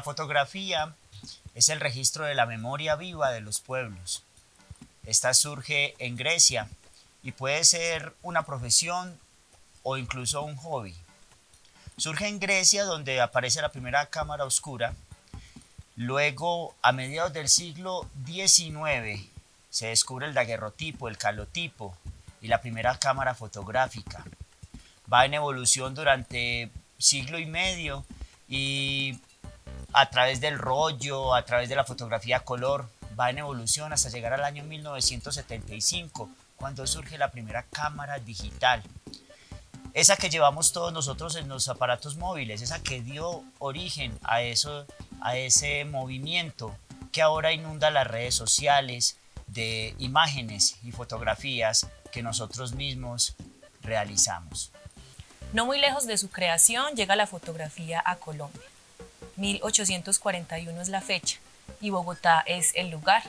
La fotografía es el registro de la memoria viva de los pueblos. Esta surge en Grecia y puede ser una profesión o incluso un hobby. Surge en Grecia, donde aparece la primera cámara oscura. Luego, a mediados del siglo XIX, se descubre el daguerrotipo, el calotipo y la primera cámara fotográfica. Va en evolución durante siglo y medio y a través del rollo, a través de la fotografía a color, va en evolución hasta llegar al año 1975, cuando surge la primera cámara digital. Esa que llevamos todos nosotros en los aparatos móviles, esa que dio origen a ese movimiento que ahora inunda las redes sociales de imágenes y fotografías que nosotros mismos realizamos. No muy lejos de su creación llega la fotografía a Colombia. 1841 es la fecha y Bogotá es el lugar.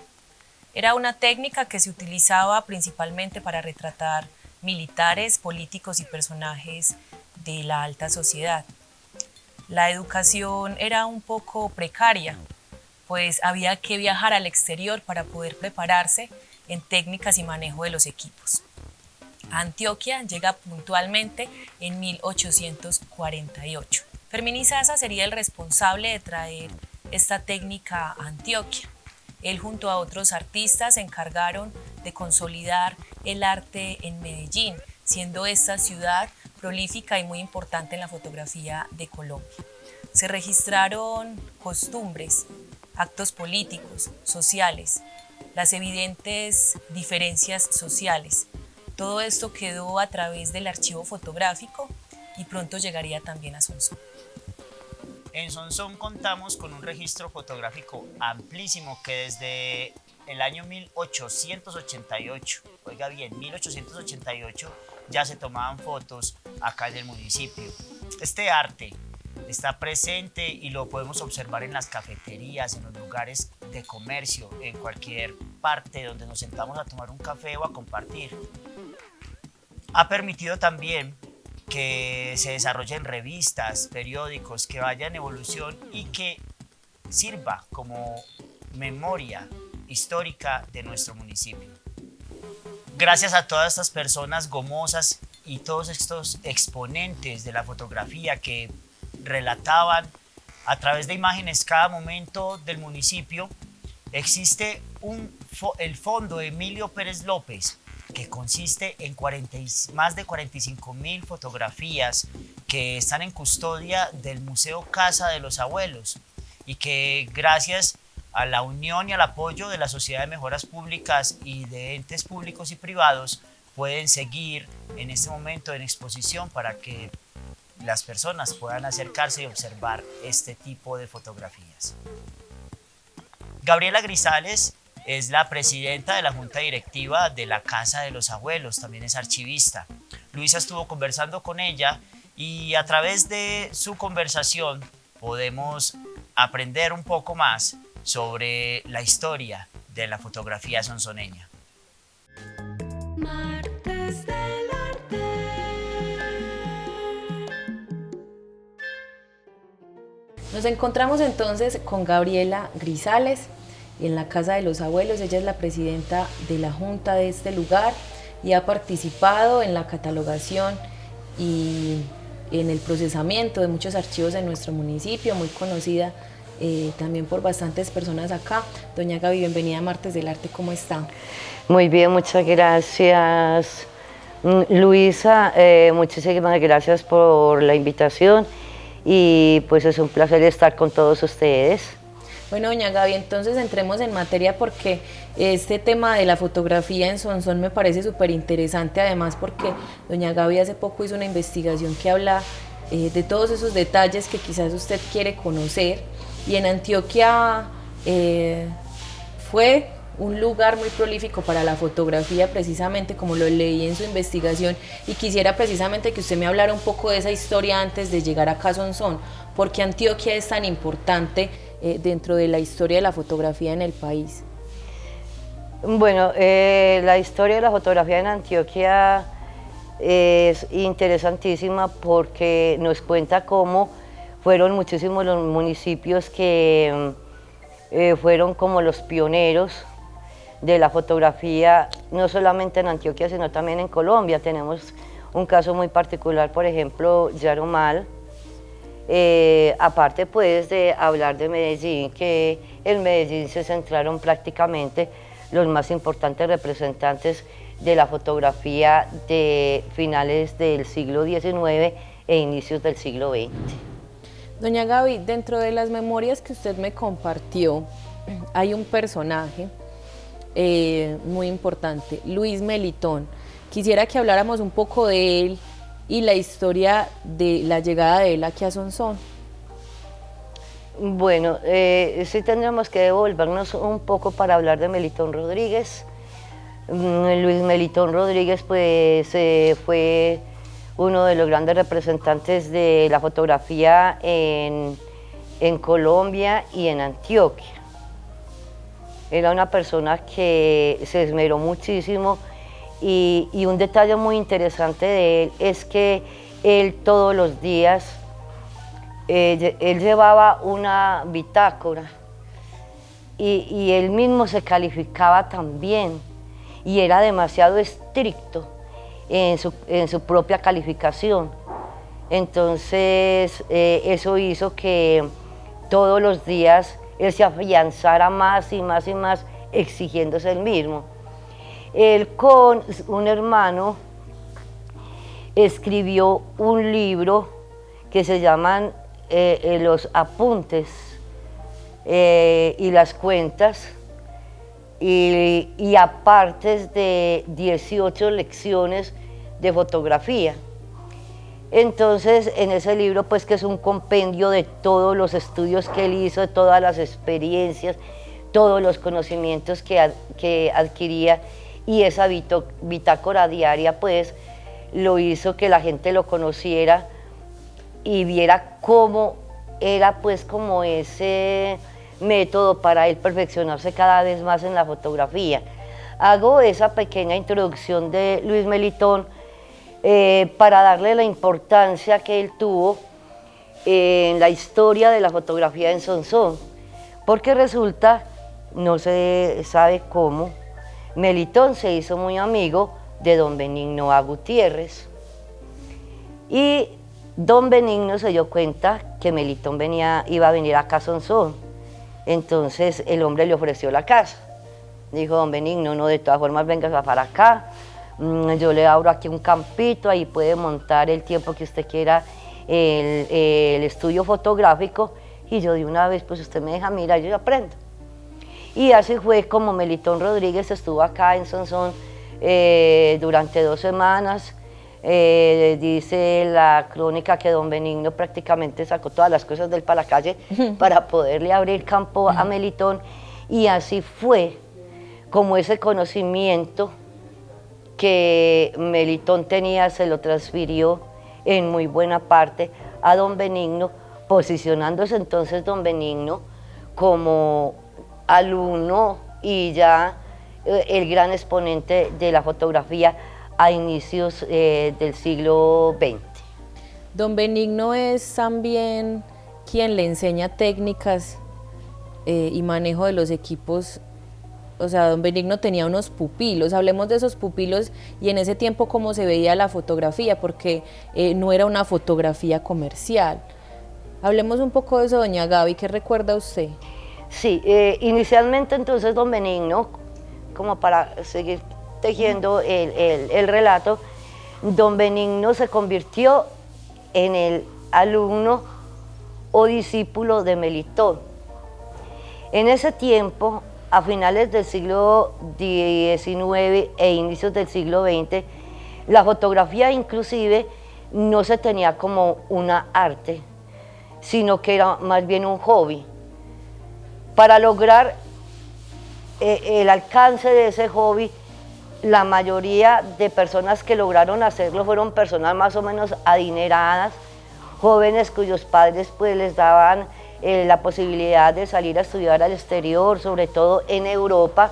Era una técnica que se utilizaba principalmente para retratar militares, políticos y personajes de la alta sociedad. La educación era un poco precaria, pues había que viajar al exterior para poder prepararse en técnicas y manejo de los equipos. Antioquia llega puntualmente en 1848. Fermín Izaza sería el responsable de traer esta técnica a Antioquia. Él junto a otros artistas se encargaron de consolidar el arte en Medellín, siendo esta ciudad prolífica y muy importante en la fotografía de Colombia. Se registraron costumbres, actos políticos, sociales, las evidentes diferencias sociales. Todo esto quedó a través del archivo fotográfico y pronto llegaría también a Sonsón. En Sonsón contamos con un registro fotográfico amplísimo que desde el año 1888, oiga bien, 1888 ya se tomaban fotos acá en el municipio. Este arte está presente y lo podemos observar en las cafeterías, en los lugares de comercio, en cualquier parte donde nos sentamos a tomar un café o a compartir. Ha permitido también que se desarrollen revistas, periódicos, que vayan en evolución y que sirva como memoria histórica de nuestro municipio. Gracias a todas estas personas gomosas y todos estos exponentes de la fotografía que relataban a través de imágenes cada momento del municipio, existe el Fondo Emilio Pérez López, que consiste en más de 45.000 fotografías que están en custodia del Museo Casa de los Abuelos y que gracias a la unión y al apoyo de la Sociedad de Mejoras Públicas y de entes públicos y privados pueden seguir en este momento en exposición para que las personas puedan acercarse y observar este tipo de fotografías. Gabriela Grisales es la presidenta de la Junta Directiva de la Casa de los Abuelos, también es archivista. Luisa estuvo conversando con ella y a través de su conversación podemos aprender un poco más sobre la historia de la fotografía sonsoneña. Martes del Arte. Nos encontramos entonces con Gabriela Grisales en la Casa de los Abuelos. Ella es la presidenta de la junta de este lugar y ha participado en la catalogación y en el procesamiento de muchos archivos en nuestro municipio, muy conocida también por bastantes personas acá. Doña Gaby, bienvenida a Martes del Arte, ¿cómo está? Muy bien, muchas gracias Luisa, muchísimas gracias por la invitación y pues es un placer estar con todos ustedes. Bueno, doña Gaby, entonces entremos en materia porque este tema de la fotografía en Sonsón me parece súper interesante, además porque doña Gaby hace poco hizo una investigación que habla de todos esos detalles que quizás usted quiere conocer, y en Antioquia fue un lugar muy prolífico para la fotografía, precisamente como lo leí en su investigación, y quisiera precisamente que usted me hablara un poco de esa historia antes de llegar acá a Sonsón, porque Antioquia es tan importante dentro de la historia de la fotografía en el país. Bueno, la historia de la fotografía en Antioquia es interesantísima porque nos cuenta cómo fueron muchísimos los municipios que fueron como los pioneros de la fotografía, no solamente en Antioquia, sino también en Colombia. Tenemos un caso muy particular, por ejemplo, Yarumal, aparte pues de hablar de Medellín, que en Medellín se centraron prácticamente los más importantes representantes de la fotografía de finales del siglo XIX e inicios del siglo XX. Doña Gaby, dentro de las memorias que usted me compartió, hay un personaje muy importante, Luis Melitón. Quisiera que habláramos un poco de él y la historia de la llegada de él aquí a Sonsón. Bueno, sí tendremos que devolvernos un poco para hablar de Melitón Rodríguez. Luis Melitón Rodríguez pues fue uno de los grandes representantes de la fotografía en Colombia y en Antioquia. Era una persona que se esmeró muchísimo y un detalle muy interesante de él es que él todos los días, él llevaba una bitácora y él mismo se calificaba también y era demasiado estricto en su propia calificación. Entonces eso hizo que todos los días él se afianzara más y más y más, exigiéndose el mismo. Él con un hermano escribió un libro que se llaman Los Apuntes y las Cuentas, y aparte de 18 lecciones de fotografía. Entonces, en ese libro, pues que es un compendio de todos los estudios que él hizo, de todas las experiencias, todos los conocimientos que adquiría, y esa bitácora diaria, pues, lo hizo que la gente lo conociera y viera cómo era, pues, como ese método para él perfeccionarse cada vez más en la fotografía. Hago esa pequeña introducción de Luis Melitón para darle la importancia que él tuvo en la historia de la fotografía en Sonsón, porque resulta, no se sabe cómo, Melitón se hizo muy amigo de don Benigno A. Gutiérrez, y don Benigno se dio cuenta que Melitón iba a venir acá a Sonsón. Entonces el hombre le ofreció la casa. Dijo: don Benigno, no, de todas formas vengas para acá, yo le abro aquí un campito, ahí puede montar el tiempo que usted quiera el estudio fotográfico, y yo de una vez, pues usted me deja mirar, yo aprendo. Y así fue como Melitón Rodríguez estuvo acá en Sonsón durante 2 semanas. Dice la crónica que don Benigno prácticamente sacó todas las cosas del para la calle para poderle abrir campo a Melitón, y así fue como ese conocimiento que Melitón tenía se lo transfirió en muy buena parte a don Benigno, posicionándose entonces don Benigno como alumno y ya el gran exponente de la fotografía a inicios del siglo XX. Don Benigno es también quien le enseña técnicas y manejo de los equipos. O sea, don Benigno tenía unos pupilos. Hablemos de esos pupilos y en ese tiempo cómo se veía la fotografía, porque no era una fotografía comercial. Hablemos un poco de eso, doña Gaby, ¿qué recuerda usted? Sí, inicialmente entonces don Benigno, como para seguir tejiendo el relato, don Benigno se convirtió en el alumno o discípulo de Melitón. En ese tiempo, a finales del siglo XIX e inicios del siglo XX, la fotografía inclusive no se tenía como una arte, sino que era más bien un hobby. Para lograr el alcance de ese hobby, la mayoría de personas que lograron hacerlo fueron personas más o menos adineradas, jóvenes cuyos padres pues les daban la posibilidad de salir a estudiar al exterior, sobre todo en Europa,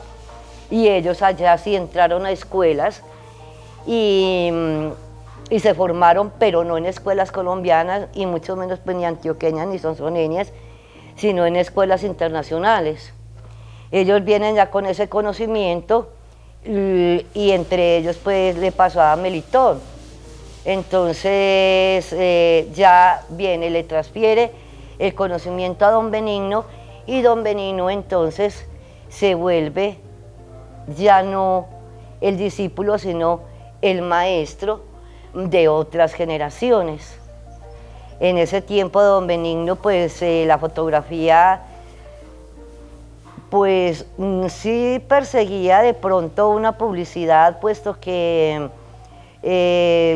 y ellos allá sí entraron a escuelas y y se formaron, pero no en escuelas colombianas y mucho menos pues, ni antioqueñas ni sonsoneñas, sino en escuelas internacionales. Ellos vienen ya con ese conocimiento y entre ellos pues le pasó a Melitón. Entonces ya viene, le transfiere el conocimiento a don Benigno y don Benigno entonces se vuelve ya no el discípulo sino el maestro de otras generaciones. En ese tiempo don Benigno pues la fotografía pues sí perseguía de pronto una publicidad, puesto que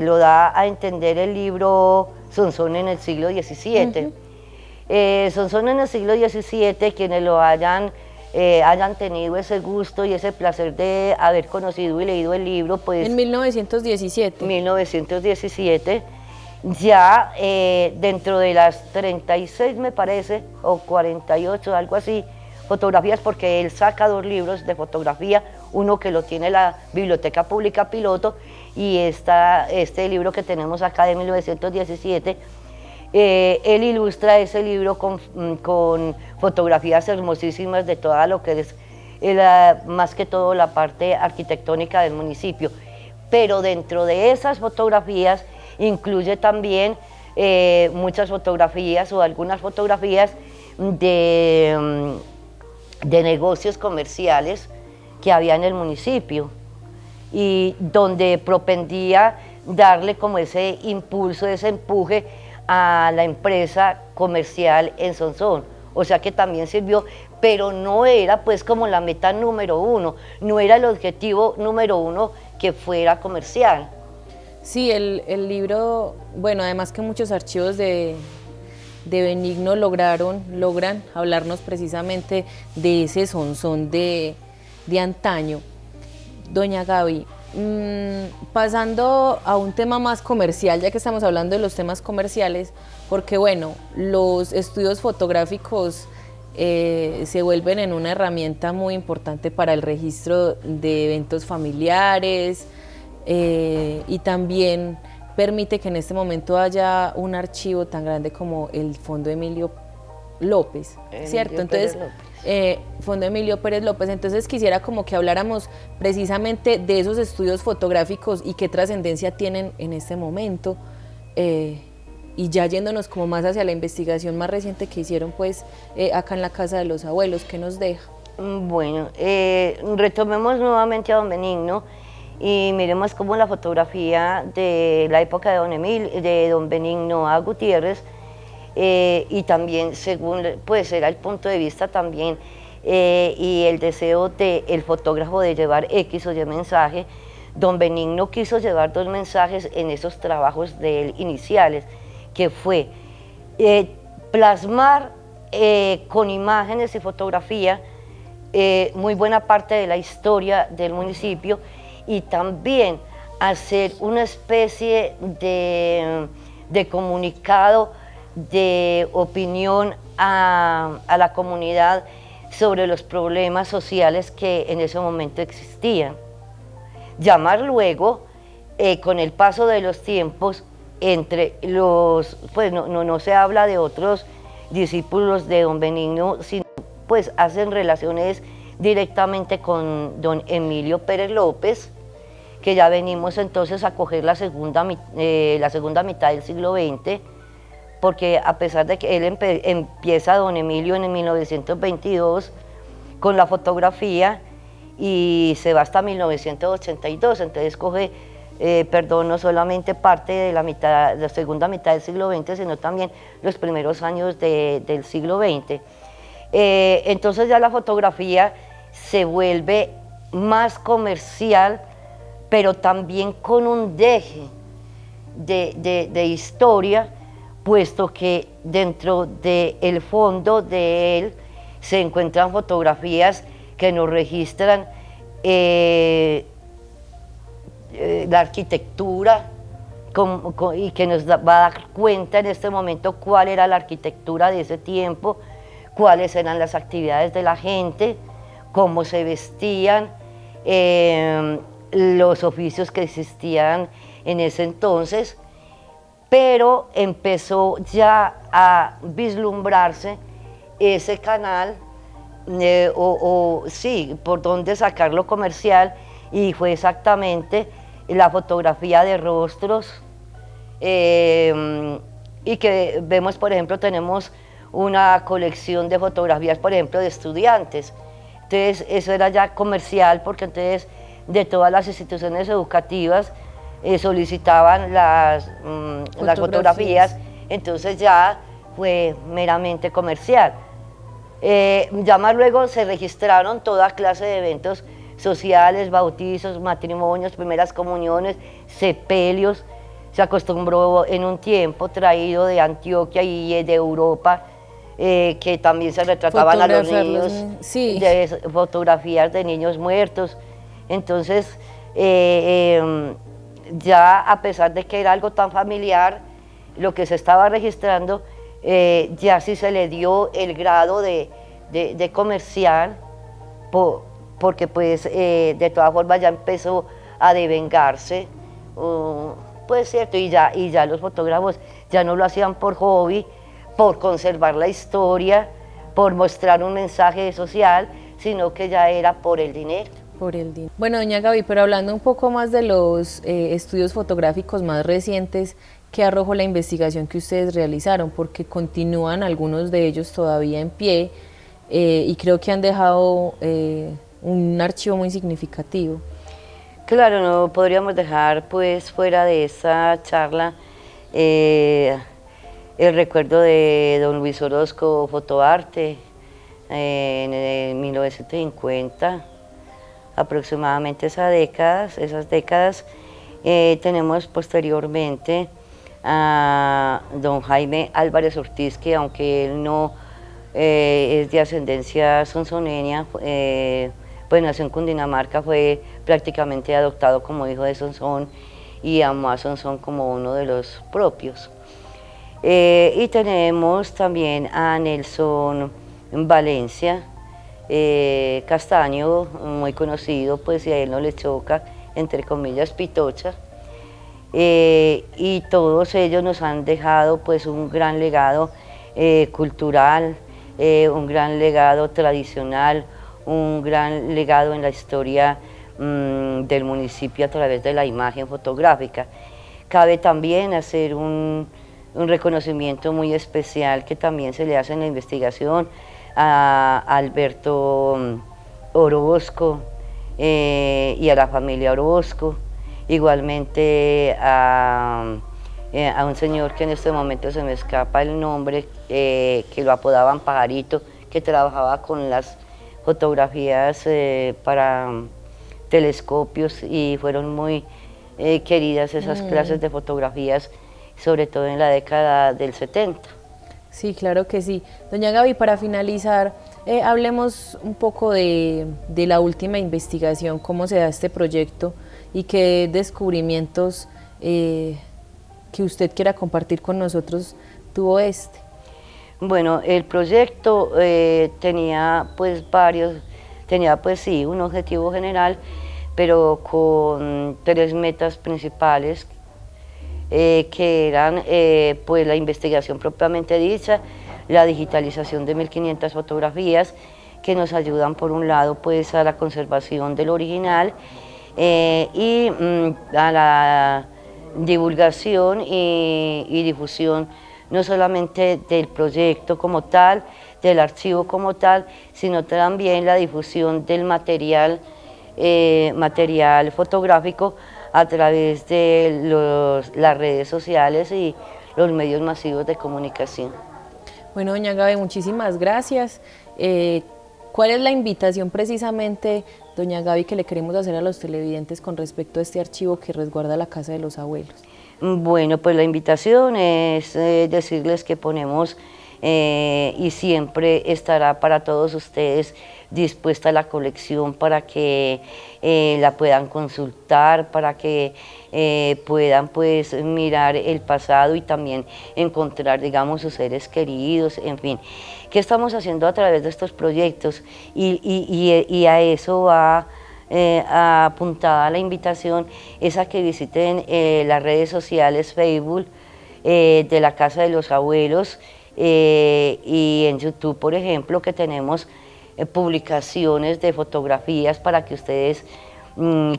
lo da a entender el libro Sonsón en el siglo XVII. Sonsón en el siglo XVII, quienes lo hayan tenido ese gusto y ese placer de haber conocido y leído el libro, pues... En 1917. 1917, ya dentro de las 36, me parece, o 48, algo así, fotografías, porque él saca 2 libros de fotografía, uno que lo tiene la Biblioteca Pública Piloto y este libro que tenemos acá de 1917, él ilustra ese libro con fotografías hermosísimas de toda lo que es, más que todo la parte arquitectónica del municipio, pero dentro de esas fotografías incluye también muchas fotografías o algunas fotografías de negocios comerciales que había en el municipio y donde propendía darle como ese impulso, ese empuje a la empresa comercial en Sonsón. O sea que también sirvió, pero no era pues como la meta número 1, no era el objetivo número 1 que fuera comercial. Sí, el libro, bueno, además que muchos archivos de Benigno logran hablarnos precisamente de ese Sonsón de antaño. Doña Gaby, pasando a un tema más comercial, ya que estamos hablando de los temas comerciales, porque bueno, los estudios fotográficos se vuelven en una herramienta muy importante para el registro de eventos familiares y también permite que en este momento haya un archivo tan grande como el Fondo Emilio López, ¿cierto? Entonces, Fondo Emilio Pérez López, entonces quisiera como que habláramos precisamente de esos estudios fotográficos y qué trascendencia tienen en este momento, y ya yéndonos como más hacia la investigación más reciente que hicieron pues acá en la Casa de los Abuelos, ¿qué nos deja? Bueno, retomemos nuevamente a don Benigno y miremos cómo la fotografía de la época de don Benigno A. Gutiérrez, y también según pues era el punto de vista también y el deseo del fotógrafo de llevar X o Y mensaje, don Benigno quiso llevar 2 mensajes en esos trabajos de él iniciales, que fue plasmar con imágenes y fotografía muy buena parte de la historia del municipio y también hacer una especie de comunicado de opinión a la comunidad sobre los problemas sociales que en ese momento existían. Llamar luego, con el paso de los tiempos, entre los, pues no se habla de otros discípulos de don Benigno, sino pues hacen relaciones directamente con don Emilio Pérez López, que ya venimos entonces a coger la segunda mitad del siglo XX, porque a pesar de que él empieza don Emilio en 1922 con la fotografía y se va hasta 1982, entonces coge, no solamente parte de la segunda mitad del siglo XX, sino también los primeros años del siglo XX. Entonces ya la fotografía se vuelve más comercial, pero también con un deje de historia, puesto que dentro del fondo de él se encuentran fotografías que nos registran la arquitectura y que nos va a dar cuenta en este momento cuál era la arquitectura de ese tiempo, cuáles eran las actividades de la gente, cómo se vestían, los oficios que existían en ese entonces, pero empezó ya a vislumbrarse ese canal, sí, por dónde sacarlo comercial, y fue exactamente la fotografía de rostros, y que vemos, por ejemplo, tenemos una colección de fotografías, por ejemplo, de estudiantes. Entonces, eso era ya comercial, porque entonces de todas las instituciones educativas solicitaban las fotografías, entonces ya fue meramente comercial. Ya más luego se registraron toda clase de eventos sociales, bautizos, matrimonios, primeras comuniones, sepelios. Se acostumbró en un tiempo, traído de Antioquia y de Europa, que también se retrataban a los niños, sí, de fotografías de niños muertos. Entonces, ya a pesar de que era algo tan familiar, lo que se estaba registrando, ya sí se le dio el grado de comercial, porque pues de todas formas ya empezó a devengarse, pues cierto, y ya los fotógrafos ya no lo hacían por hobby, por conservar la historia, por mostrar un mensaje social, sino que ya era por el dinero. por el dinero. Bueno, doña Gaby, pero hablando un poco más de los estudios fotográficos más recientes, ¿qué arrojó la investigación que ustedes realizaron? Porque continúan algunos de ellos todavía en pie, y creo que han dejado un archivo muy significativo. Claro, no podríamos dejar pues fuera de esa charla el recuerdo de don Luis Orozco Fotoarte, en 1950, aproximadamente esas décadas. Tenemos posteriormente a don Jaime Álvarez Ortiz, que aunque él no es de ascendencia sonsonena, pues nació en Cundinamarca, fue prácticamente adoptado como hijo de Sonsón y amó a Sonsón como uno de los propios. Y tenemos también a Nelson Valencia Castaño, muy conocido, pues, y a él no le choca, entre comillas, Pitocha. Y todos ellos nos han dejado pues un gran legado cultural, un gran legado tradicional, un gran legado en la historia del municipio a través de la imagen fotográfica. Cabe también hacer un reconocimiento muy especial que también se le hace en la investigación a Alberto Orozco y a la familia Orozco, igualmente a un señor que en este momento se me escapa el nombre, que lo apodaban Pajarito, que trabajaba con las fotografías para telescopios, y fueron muy queridas esas clases de fotografías, sobre todo en la década del 70. Sí, claro que sí. Doña Gaby, para finalizar, hablemos un poco de la última investigación, cómo se da este proyecto y qué descubrimientos que usted quiera compartir con nosotros tuvo este. Bueno, el proyecto tenía pues sí, un objetivo general, pero con 3 metas principales, que eran pues la investigación propiamente dicha, la digitalización de 1500 fotografías que nos ayudan por un lado pues a la conservación del original, y a la divulgación y difusión no solamente del proyecto como tal, del archivo como tal, sino también la difusión del material fotográfico a través de las redes sociales y los medios masivos de comunicación. Bueno, doña Gaby, muchísimas gracias. ¿Cuál es la invitación precisamente, doña Gaby, que le queremos hacer a los televidentes con respecto a este archivo que resguarda la Casa de los Abuelos? Bueno, pues la invitación es decirles que ponemos y siempre estará para todos ustedes dispuesta la colección para que la puedan consultar, para que puedan pues mirar el pasado y también encontrar, digamos, sus seres queridos, en fin. ¿Qué estamos haciendo a través de estos proyectos? Y a eso va apuntada la invitación es a que visiten las redes sociales Facebook de la Casa de los Abuelos y en YouTube, por ejemplo, que tenemos publicaciones de fotografías para que ustedes,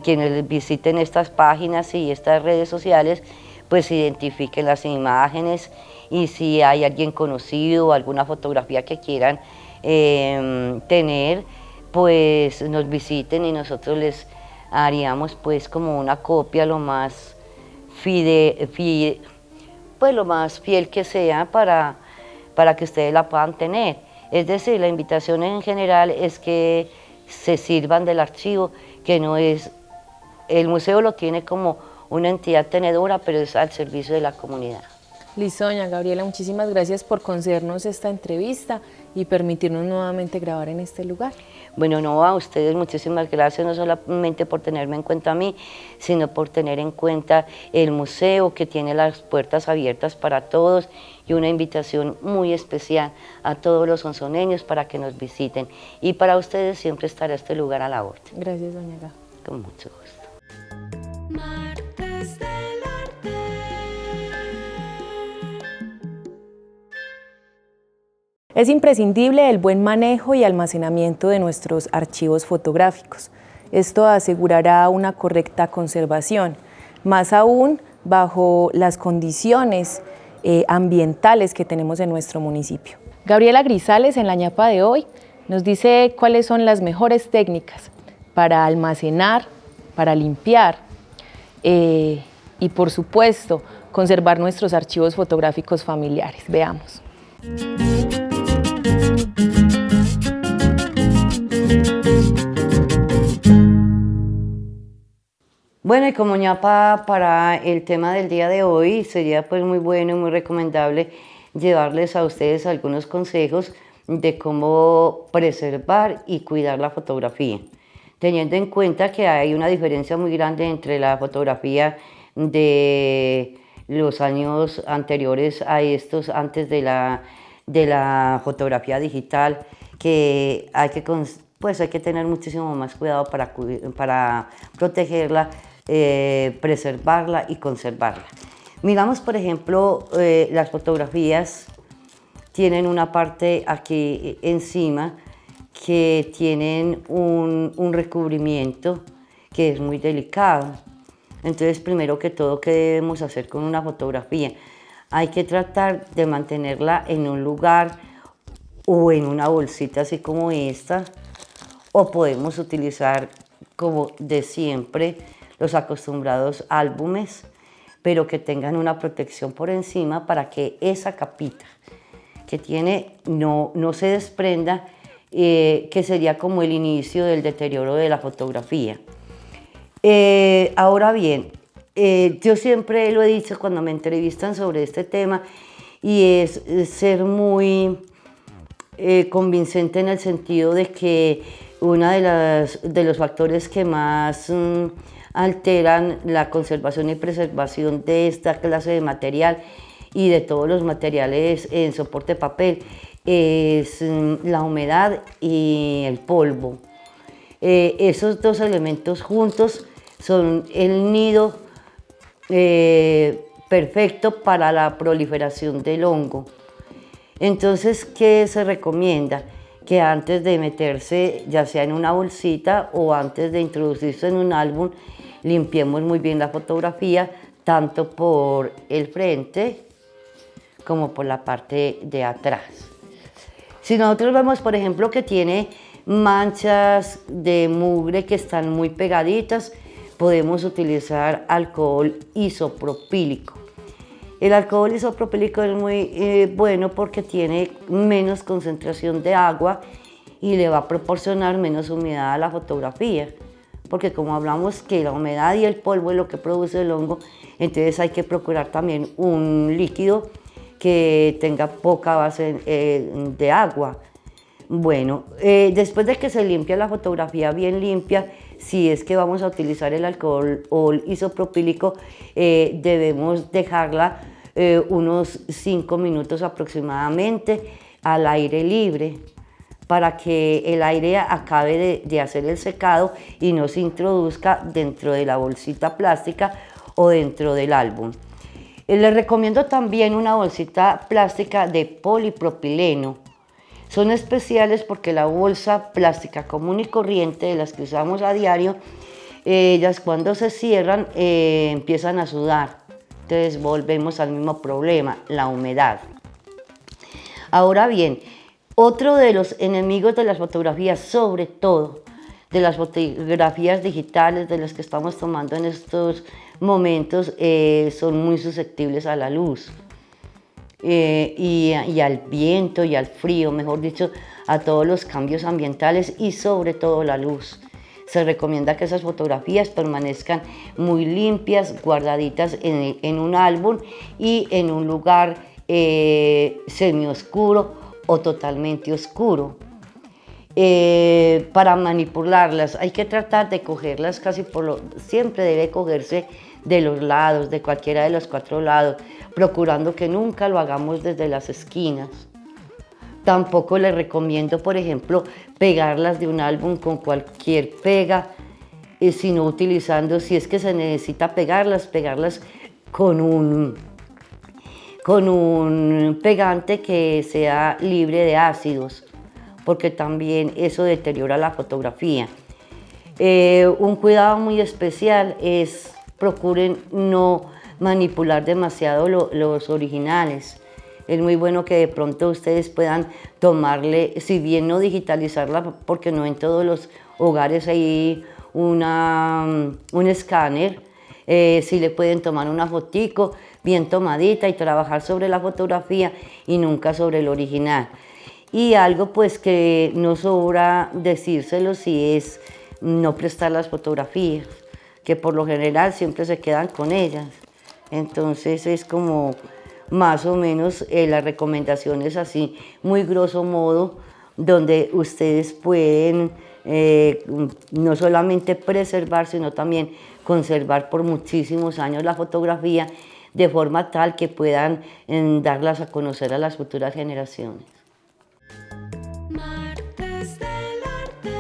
quienes visiten estas páginas y estas redes sociales, pues identifiquen las imágenes y si hay alguien conocido o alguna fotografía que quieran tener, pues nos visiten y nosotros les haríamos pues como una copia lo más lo más fiel que sea para que ustedes la puedan tener. Es decir, la invitación en general es que se sirvan del archivo, que no es, el museo lo tiene como una entidad tenedora, pero es al servicio de la comunidad. Listo, doña Gabriela, muchísimas gracias por concedernos esta entrevista y permitirnos nuevamente grabar en este lugar. Bueno, no, a ustedes muchísimas gracias, no solamente por tenerme en cuenta a mí, sino por tener en cuenta el museo que tiene las puertas abiertas para todos y una invitación muy especial a todos los sonsoneños para que nos visiten. Y para ustedes siempre estará este lugar a la orden. Gracias, doña Gabriela. Con mucho gusto. Martes del Arte. Es imprescindible el buen manejo y almacenamiento de nuestros archivos fotográficos. Esto asegurará una correcta conservación, más aún bajo las condiciones ambientales que tenemos en nuestro municipio. Gabriela Grisales, en la ñapa de hoy, nos dice cuáles son las mejores técnicas para almacenar, para limpiar y, por supuesto, conservar nuestros archivos fotográficos familiares. Veamos. Bueno, y como ñapa para el tema del día de hoy, sería pues muy bueno y muy recomendable llevarles a ustedes algunos consejos de cómo preservar y cuidar la fotografía, teniendo en cuenta que hay una diferencia muy grande entre la fotografía de los años anteriores a estos, antes de la fotografía digital, que hay que tener muchísimo más cuidado para protegerla, preservarla y conservarla. Miramos, por ejemplo, las fotografías tienen una parte aquí encima que tienen un recubrimiento que es muy delicado. Entonces, primero que todo, ¿qué debemos hacer con una fotografía? Hay que tratar de mantenerla en un lugar o en una bolsita así como esta, o podemos utilizar, como de siempre, los acostumbrados álbumes, pero que tengan una protección por encima para que esa capita que tiene no se desprenda, que sería como el inicio del deterioro de la fotografía. Ahora bien, yo siempre lo he dicho cuando me entrevistan sobre este tema, y es ser muy convincente en el sentido de que uno de los factores que más alteran la conservación y preservación de esta clase de material y de todos los materiales en soporte papel es la humedad y el polvo. Esos dos elementos juntos son el nido perfecto para la proliferación del hongo. Entonces, ¿qué se recomienda? Que antes de meterse, ya sea en una bolsita o antes de introducirse en un álbum, limpiemos muy bien la fotografía, tanto por el frente como por la parte de atrás. Si nosotros vemos, por ejemplo, que tiene manchas de mugre que están muy pegaditas, podemos utilizar alcohol isopropílico. El alcohol isopropílico es muy bueno porque tiene menos concentración de agua y le va a proporcionar menos humedad a la fotografía. Porque como hablamos que la humedad y el polvo es lo que produce el hongo, entonces hay que procurar también un líquido que tenga poca base de agua. Bueno, después de que se limpia la fotografía bien limpia, si es que vamos a utilizar el alcohol isopropílico, debemos dejarla unos 5 minutos aproximadamente al aire libre para que el aire acabe de hacer el secado y no se introduzca dentro de la bolsita plástica o dentro del álbum. Les recomiendo también una bolsita plástica de polipropileno. Son especiales porque la bolsa plástica común y corriente de las que usamos a diario, ellas cuando se cierran empiezan a sudar. Entonces volvemos al mismo problema, la humedad. Ahora bien, otro de los enemigos de las fotografías, sobre todo de las fotografías digitales de las que estamos tomando en estos momentos, son muy susceptibles a la luz y al viento y al frío, mejor dicho, a todos los cambios ambientales y sobre todo la luz. Se recomienda que esas fotografías permanezcan muy limpias, guardaditas en un álbum y en un lugar semioscuro o totalmente oscuro. Para manipularlas hay que tratar de cogerlas siempre debe cogerse de los lados, de cualquiera de los 4 lados, procurando que nunca lo hagamos desde las esquinas. Tampoco les recomiendo, por ejemplo, pegarlas de un álbum con cualquier pega, sino utilizando, si es que se necesita pegarlas con un pegante que sea libre de ácidos, porque también eso deteriora la fotografía. Un cuidado muy especial es procuren no manipular demasiado los originales. Es muy bueno que de pronto ustedes puedan tomarle, si bien no digitalizarla, porque no en todos los hogares hay un escáner, si le pueden tomar una fotico bien tomadita y trabajar sobre la fotografía y nunca sobre el original. Y algo pues que no sobra decírselo si es no prestar las fotografías, que por lo general siempre se quedan con ellas. Entonces es como más o menos las recomendaciones así, muy grosso modo, donde ustedes pueden no solamente preservar, sino también conservar por muchísimos años la fotografía, de forma tal que puedan darlas a conocer a las futuras generaciones. Martes del Arte.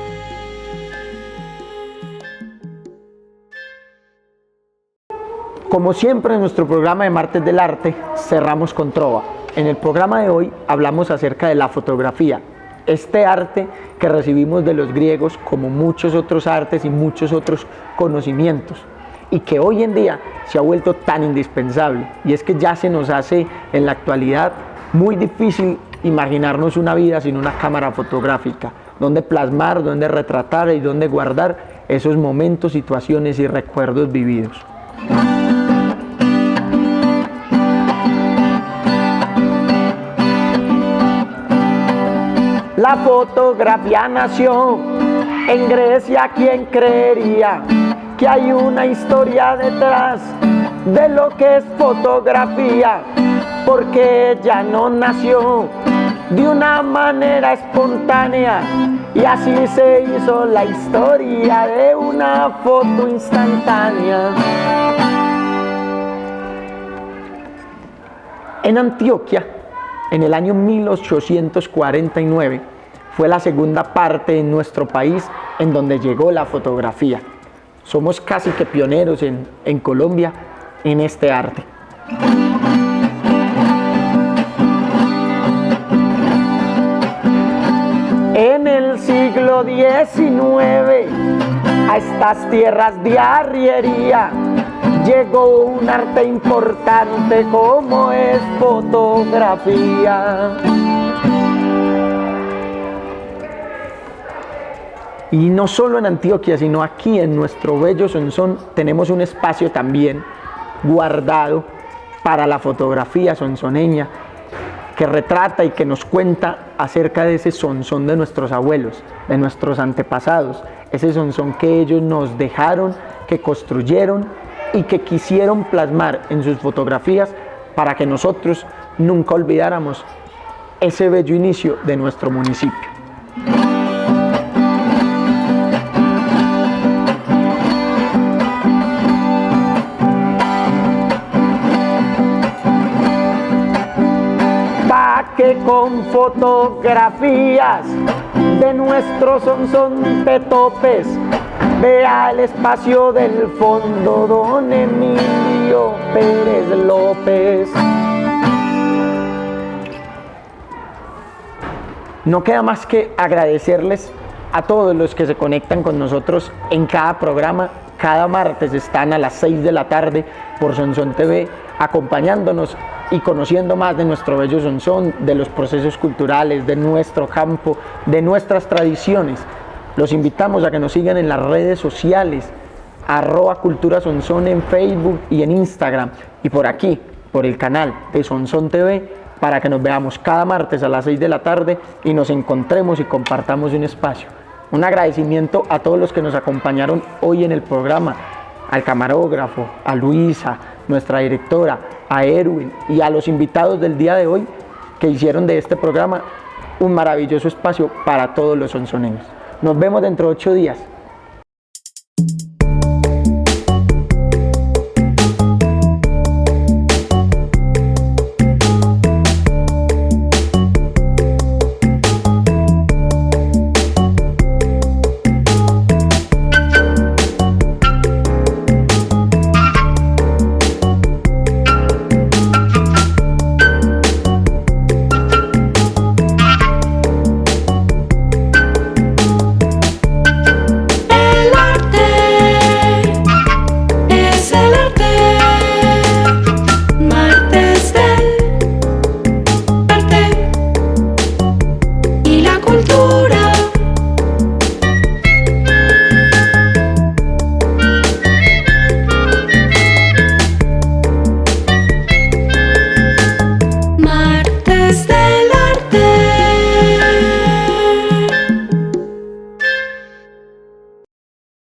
Como siempre en nuestro programa de Martes del Arte, cerramos con trova. En el programa de hoy hablamos acerca de la fotografía, este arte que recibimos de los griegos como muchos otros artes y muchos otros conocimientos, y que hoy en día se ha vuelto tan indispensable. Y es que ya se nos hace en la actualidad muy difícil imaginarnos una vida sin una cámara fotográfica, donde plasmar, donde retratar y donde guardar esos momentos, situaciones y recuerdos vividos. La fotografía nació en Grecia, ¿quién creería que hay una historia detrás de lo que es fotografía? Porque ella no nació de una manera espontánea y así se hizo la historia de una foto instantánea. En Antioquia, en el año 1849, fue la segunda parte en nuestro país en donde llegó la fotografía. Somos casi que pioneros en Colombia en este arte. En el siglo XIX, a estas tierras de arriería, llegó un arte importante como es fotografía. Y no solo en Antioquia, sino aquí en nuestro bello Sonsón tenemos un espacio también guardado para la fotografía sonsoneña, que retrata y que nos cuenta acerca de ese Sonsón de nuestros abuelos, de nuestros antepasados, ese Sonsón que ellos nos dejaron, que construyeron y que quisieron plasmar en sus fotografías para que nosotros nunca olvidáramos ese bello inicio de nuestro municipio. que con fotografías de nuestros Sonsonte topes vea el espacio del fondo don Emilio Pérez López. No queda más que agradecerles a todos los que se conectan con nosotros en cada programa. Cada martes están a las 6 de la tarde por Sonsón TV acompañándonos y conociendo más de nuestro bello Sonsón, de los procesos culturales, de nuestro campo, de nuestras tradiciones. Los invitamos a que nos sigan en las redes sociales, @culturasonsón en Facebook y en Instagram, y por aquí, por el canal de Sonsón TV, para que nos veamos cada martes a las 6 de la tarde y nos encontremos y compartamos un espacio. Un agradecimiento a todos los que nos acompañaron hoy en el programa, al camarógrafo, a Luisa, nuestra directora, a Erwin y a los invitados del día de hoy que hicieron de este programa un maravilloso espacio para todos los sonsoneños. Nos vemos dentro de 8 días.